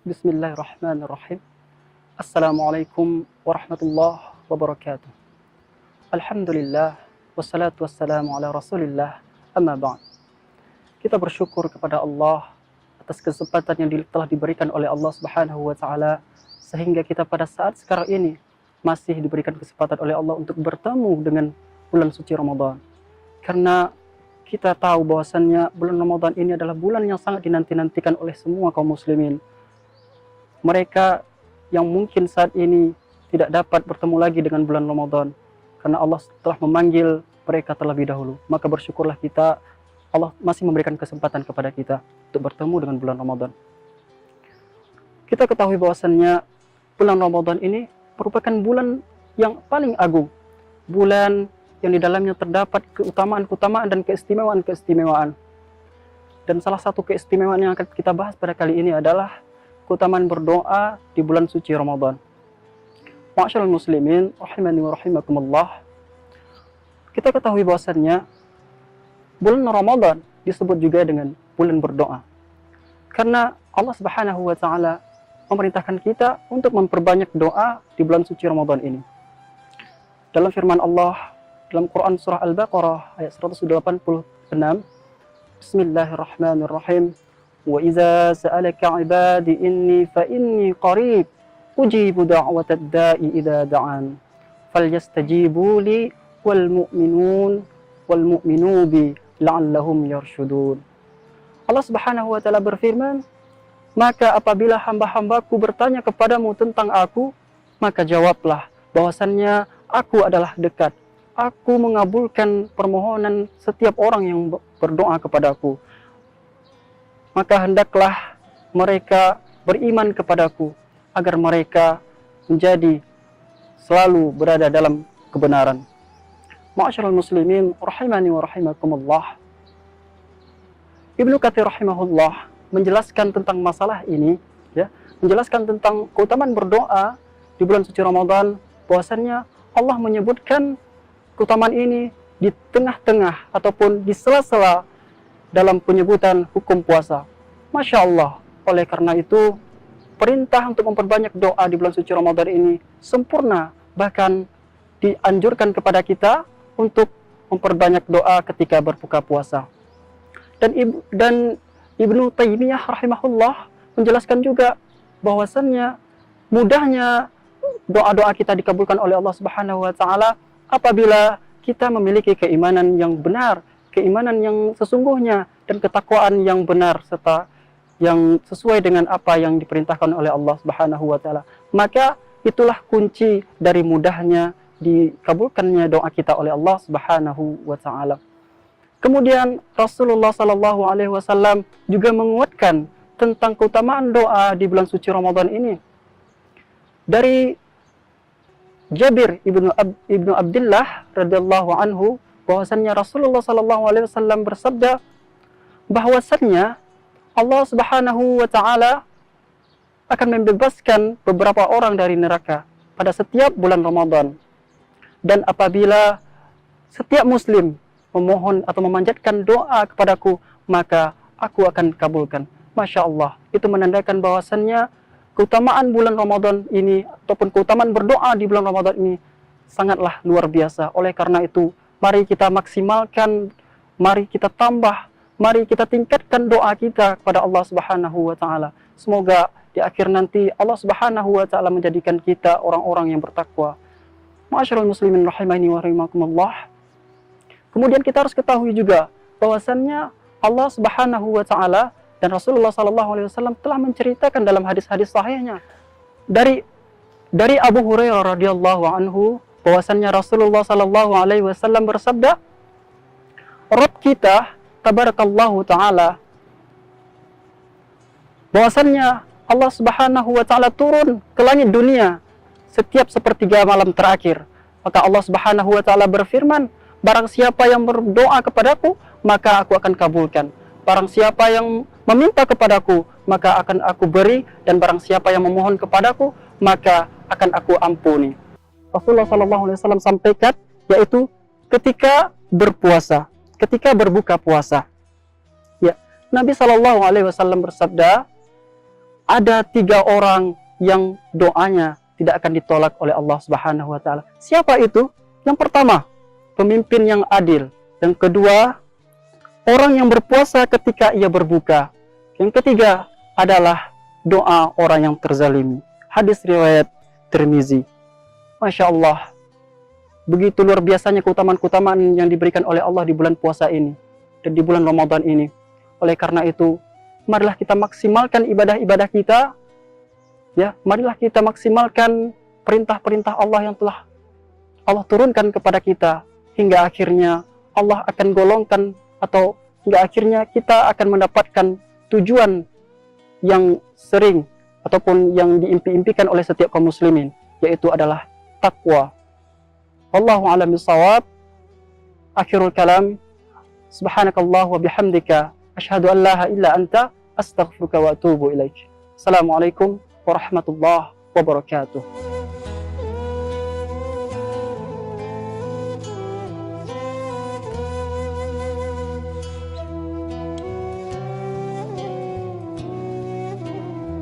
Bismillahirrahmanirrahim. Assalamualaikum warahmatullahi wabarakatuh. Alhamdulillah, wassalatu wassalamu ala rasulillah, amma ba'd. Kita bersyukur kepada Allah atas kesempatan yang telah diberikan oleh Allah Subhanahu wa Ta'ala, sehingga kita pada saat sekarang ini masih diberikan kesempatan oleh Allah untuk bertemu dengan bulan suci Ramadan. Karena kita tahu bahwasannya bulan Ramadan ini adalah bulan yang sangat dinanti-nantikan oleh semua kaum muslimin. Mereka yang mungkin saat ini tidak dapat bertemu lagi dengan bulan Ramadan karena Allah telah memanggil mereka terlebih dahulu. Maka bersyukurlah kita, Allah masih memberikan kesempatan kepada kita untuk bertemu dengan bulan Ramadan. Kita ketahui bahwasannya bulan Ramadan ini merupakan bulan yang paling agung, bulan yang di dalamnya terdapat keutamaan-keutamaan dan keistimewaan-keistimewaan. Dan salah satu keistimewaan yang akan kita bahas pada kali ini adalah keutamaan berdoa di bulan suci Ramadan. Ma'asyiral muslimin, rahimani wa rahimakumullah. Kita ketahui bahwasannya bulan Ramadan disebut juga dengan bulan berdoa. Karena Allah Subhanahu wa Ta'ala memerintahkan kita untuk memperbanyak doa di bulan suci Ramadan ini. Dalam firman Allah dalam Quran surah Al-Baqarah ayat 186, Bismillahirrahmanirrahim. وَإِذَا سَأَلَكَ عِبَادِي إِنِّي فَإِنِّي قَرِيبٌ أُجِيبُ دَعْوَةَ الدَّاعِ إِذَا دَعَانِ فَلْيَسْتَجِيبُوا لِي وَالْمُؤْمِنُوا بِي لَعَلَّهُمْ يَرْشُدُونَ. Allah Subhanahu wa Ta'ala berfirman, maka apabila hamba-hambaku bertanya kepadamu tentang aku, maka jawablah bahwasannya aku adalah dekat. Aku mengabulkan permohonan setiap orang yang berdoa kepadaku. Maka hendaklah mereka beriman kepadaku agar mereka menjadi selalu berada dalam kebenaran. Ma'asyiral muslimin, rahimani wa rahimakumullah. Ibnu Katsir rahimahullah menjelaskan tentang masalah ini, menjelaskan tentang keutamaan berdoa di bulan suci Ramadan, bahwasannya Allah menyebutkan keutamaan ini di tengah-tengah ataupun di sela-sela dalam penyebutan hukum puasa. Masya Allah, oleh karena itu perintah untuk memperbanyak doa di bulan suci Ramadan ini sempurna, bahkan dianjurkan kepada kita untuk memperbanyak doa ketika berbuka puasa. Dan Ibnu Taimiyah rahimahullah menjelaskan juga bahwasannya mudahnya doa-doa kita dikabulkan oleh Allah Subhanahu wa Ta'ala apabila kita memiliki keimanan yang benar, keimanan yang sesungguhnya, dan ketakwaan yang benar serta yang sesuai dengan apa yang diperintahkan oleh Allah Subhanahu wa Ta'ala. Maka itulah kunci dari mudahnya dikabulkannya doa kita oleh Allah Subhanahu wa Ta'ala. Kemudian Rasulullah Sallallahu Alaihi Wasallam juga menguatkan tentang keutamaan doa di bulan suci Ramadan ini. Dari Jabir ibnu Abdullah radhiyallahu anhu, bahwasannya Rasulullah Sallallahu Alaihi Wasallam bersabda bahwasannya Allah Subhanahu wa Ta'ala akan membebaskan beberapa orang dari neraka pada setiap bulan Ramadan. Dan apabila setiap muslim memohon atau memanjatkan doa kepadaku, maka aku akan kabulkan. Masya Allah, itu menandakan bahwasannya keutamaan bulan Ramadan ini ataupun keutamaan berdoa di bulan Ramadan ini sangatlah luar biasa. Oleh karena itu, mari kita maksimalkan, mari kita tambah, mari kita tingkatkan doa kita kepada Allah Subhanahu wa Ta'ala. Semoga di akhir nanti Allah Subhanahu wa Ta'ala menjadikan kita orang-orang yang bertakwa. Ma'asyiral muslimin rahimani wa rahimakumullah. Kemudian kita harus ketahui juga bahwasannya Allah Subhanahu wa Ta'ala dan Rasulullah Sallallahu Alaihi Wasallam telah menceritakan dalam hadis-hadis sahihnya dari Abu Hurairah radhiyallahu anhu, bahwasannya Rasulullah Sallallahu Alaihi Wasallam bersabda, Rabb kita tabarakallahu ta'ala, bahwasannya Allah Subhanahu wa Ta'ala turun ke langit dunia setiap sepertiga malam terakhir. Maka Allah Subhanahu wa Ta'ala berfirman, barang siapa yang berdoa kepadaku, maka aku akan kabulkan. Barang siapa yang meminta kepadaku, maka akan aku beri, dan barang siapa yang memohon kepadaku, maka akan aku ampuni. Rasulullah SAW sampaikan, yaitu ketika berpuasa, ketika berbuka puasa. Ya, Nabi SAW bersabda, ada 3 orang yang doanya tidak akan ditolak oleh Allah Subhanahu wa taala. Siapa itu? Yang pertama, pemimpin yang adil. Yang kedua, orang yang berpuasa ketika ia berbuka. Yang ketiga adalah doa orang yang terzalimi. Hadis riwayat Tirmizi. Masya Allah, begitu luar biasanya keutamaan-keutamaan yang diberikan oleh Allah di bulan puasa ini dan di bulan Ramadan ini. Oleh karena itu, marilah kita maksimalkan ibadah-ibadah kita. Ya, marilah kita maksimalkan perintah-perintah Allah yang telah Allah turunkan kepada kita, hingga akhirnya Allah akan golongkan, atau hingga akhirnya kita akan mendapatkan tujuan yang sering ataupun yang diimpi-impikan oleh setiap kaum muslimin, yaitu adalah takwa. Wallahu a'lam bishawab. Akhirul kalam, subhanakallah wa bihamdika asyhadu an la ilaha illa anta astaghfiruka wa atubu ilaik. Assalamualaikum warahmatullahi wabarakatuh.